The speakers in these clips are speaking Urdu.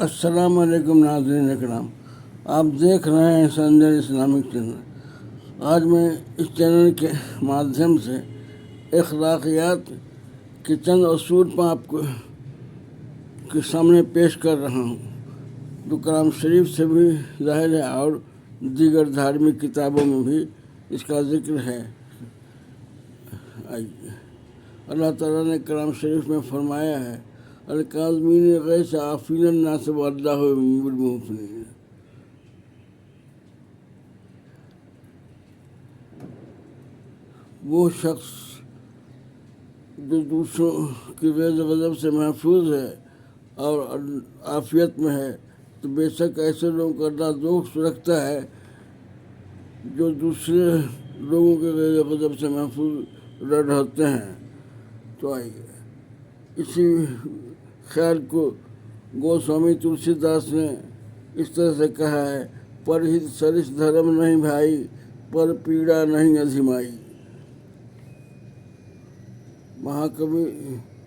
السلام علیکم ناظرین اکرام، آپ دیکھ رہے ہیں سنجر اسلامک چینل۔ آج میں اس چینل کے مادھیم سے اخلاقیات کے چند اصول پر آپ کو کے سامنے پیش کر رہا ہوں، جو قرآن شریف سے بھی ظاہر ہے اور دیگر دھارمک کتابوں میں بھی اس کا ذکر ہے۔ اللہ تعالیٰ نے قرآن شریف میں فرمایا ہے، الکاظمین الغیظ عافین الناس واللہ یحب المحسنین۔ وہ شخص جو دوسروں کی غیظ و غضب سے محفوظ ہے اور عافیت میں ہے، تو بے شک ایسے لوگوں کا اللہ دوست رکھتا ہے جو دوسرے لوگوں کے غیظ و غضب سے محفوظ رہتے ہیں۔ تو آئیے اسی خیال کو گوسوامی تلسی داس نے اس طرح سے کہا ہے، پرہت سرس دھرم نہیں بھائی، پر پیڑا نہیں ازمائی۔ مہاکوی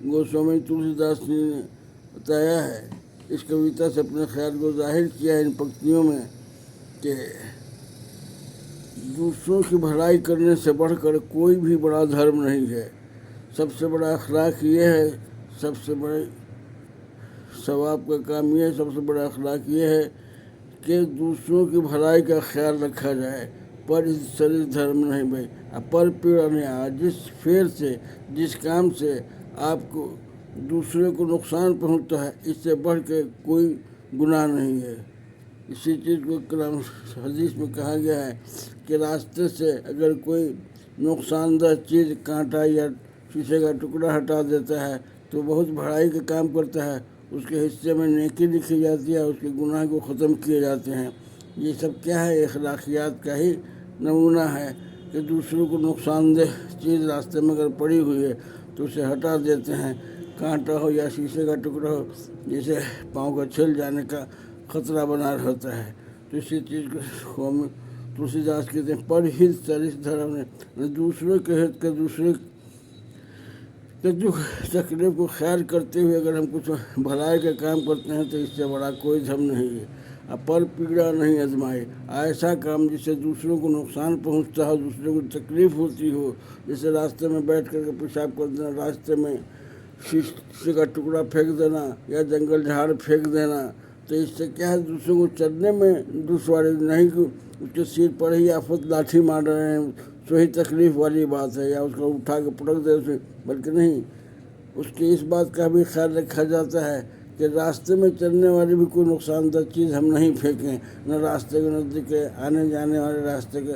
گوسوامی تلسی داس نے بتایا ہے، اس کویتا سے اپنے خیال کو ظاہر کیا ہے ان پنکتیوں میں، کہ دوسروں کی بھلائی کرنے سے بڑھ کر کوئی بھی بڑا دھرم نہیں ہے۔ سب سے بڑا اخلاق یہ ہے، سب سے بڑے ثواب کا کام یہ ہے، سب سے بڑا اخلاق یہ ہے کہ دوسروں کی بھلائی کا خیال رکھا جائے۔ پر سرس دھرم نہیں بھائی، پر پیڑا نہیں، جس فعل سے، جس کام سے آپ کو دوسرے کو نقصان پہنچتا ہے، اس سے بڑھ کے کوئی گناہ نہیں ہے۔ اسی چیز کو کلام حدیث میں کہا گیا ہے کہ راستے سے اگر کوئی نقصان دہ چیز، کانٹا یا شیشے کا ٹکڑا ہٹا دیتا ہے تو بہت بھلائی کا کام کرتا ہے، اس کے حصے میں نیکی لکھی جاتی ہے، اس کے گناہ کو ختم کیے جاتے ہیں۔ یہ سب کیا ہے؟ اخلاقیات کا ہی نمونہ ہے کہ دوسروں کو نقصان دہ چیز راستے میں اگر پڑی ہوئی ہے تو اسے ہٹا دیتے ہیں، کانٹا ہو یا شیشے کا ٹکڑا ہو جسے پاؤں کا چھل جانے کا خطرہ بنا رہتا ہے۔ تو اسی چیز کو تلسی داس کہتے ہیں، پرہت سرس دھرم نے، دوسروں کے ہت کے، دوسرے کے دکھ تکلیف کو خیال کرتے ہوئے اگر ہم کچھ بھلائی کا کام کرتے ہیں تو اس سے بڑا کوئی دھرم نہیں ہے۔ پر پیڑا نہیں ازمائے، ایسا کام جس سے دوسروں کو نقصان پہنچتا ہو، دوسروں کو تکلیف ہوتی ہو، جیسے راستے میں بیٹھ کر کے پیشاب کر دینا، راستے میں شیشے کا ٹکڑا پھینک دینا یا جنگل جھاڑ پھینک دینا، تو اس سے کیا ہے؟ دوسروں کو چلنے میں دشواری نہیں، کہ اس کے سر پر ہی آفت لاٹھی مار رہے ہیں، وہی تکلیف والی بات ہے، یا اس کو اٹھا کے پٹک دے اسے، بلکہ نہیں، اس کی اس بات کا بھی خیال رکھا جاتا ہے کہ راستے میں چلنے والی بھی کوئی نقصان دہ چیز ہم نہیں پھینکیں، نہ راستے کے نزدیک آنے جانے والے راستے کے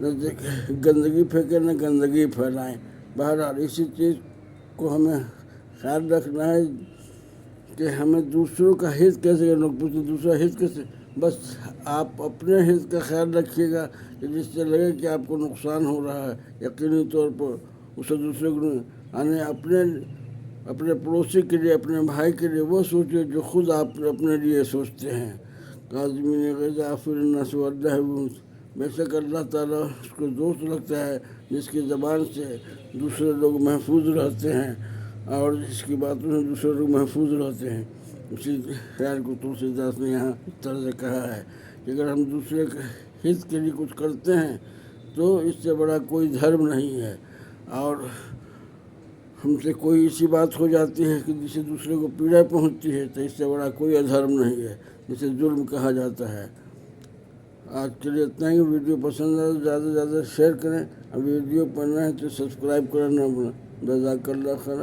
نزدیک گندگی پھینکیں، نہ گندگی پھیلائیں۔ بہرحال اسی چیز کو ہمیں خیال رکھنا ہے کہ ہمیں دوسروں کا ہت کیسے کرنا، دوسرا ہت کیسے، بس آپ اپنے ہت کا خیال رکھیے گا کہ جس سے لگے کہ آپ کو نقصان ہو رہا ہے، یقینی طور پر اسے دوسرے کو اپنے پڑوسی کے لیے، اپنے بھائی کے لیے وہ سوچے جو خود آپ اپنے لیے سوچتے ہیں۔ کاظمین الغیظ عافین الناس واللہ یحب المحسنین۔ بے شک اللہ تعالیٰ اس کو دوست رکھتا ہے جس کی زبان سے دوسرے لوگ محفوظ رہتے ہیں اور جس کی باتوں سے دوسرے لوگ محفوظ رہتے ہیں۔ اسی خیال کو تلسی داس نے یہاں اس طرح سے کہا ہے کہ اگر ہم دوسرے کے ہت کے لیے کچھ کرتے ہیں تو اس سے بڑا کوئی دھرم نہیں ہے، اور ہم سے کوئی ایسی بات ہو جاتی ہے کہ جس سے دوسرے کو پیڑا پہنچتی ہے تو اس سے بڑا کوئی ادھرم نہیں ہے، جسے ظلم کہا جاتا ہے۔ آج کے لیے اتنا ہی۔ ویڈیو پسند ہے تو زیادہ سے زیادہ شیئر کریں، اور ویڈیو پڑھنا ہے تو سبسکرائب کرنا نہ بھولیں۔ جزاک اللہ خیر۔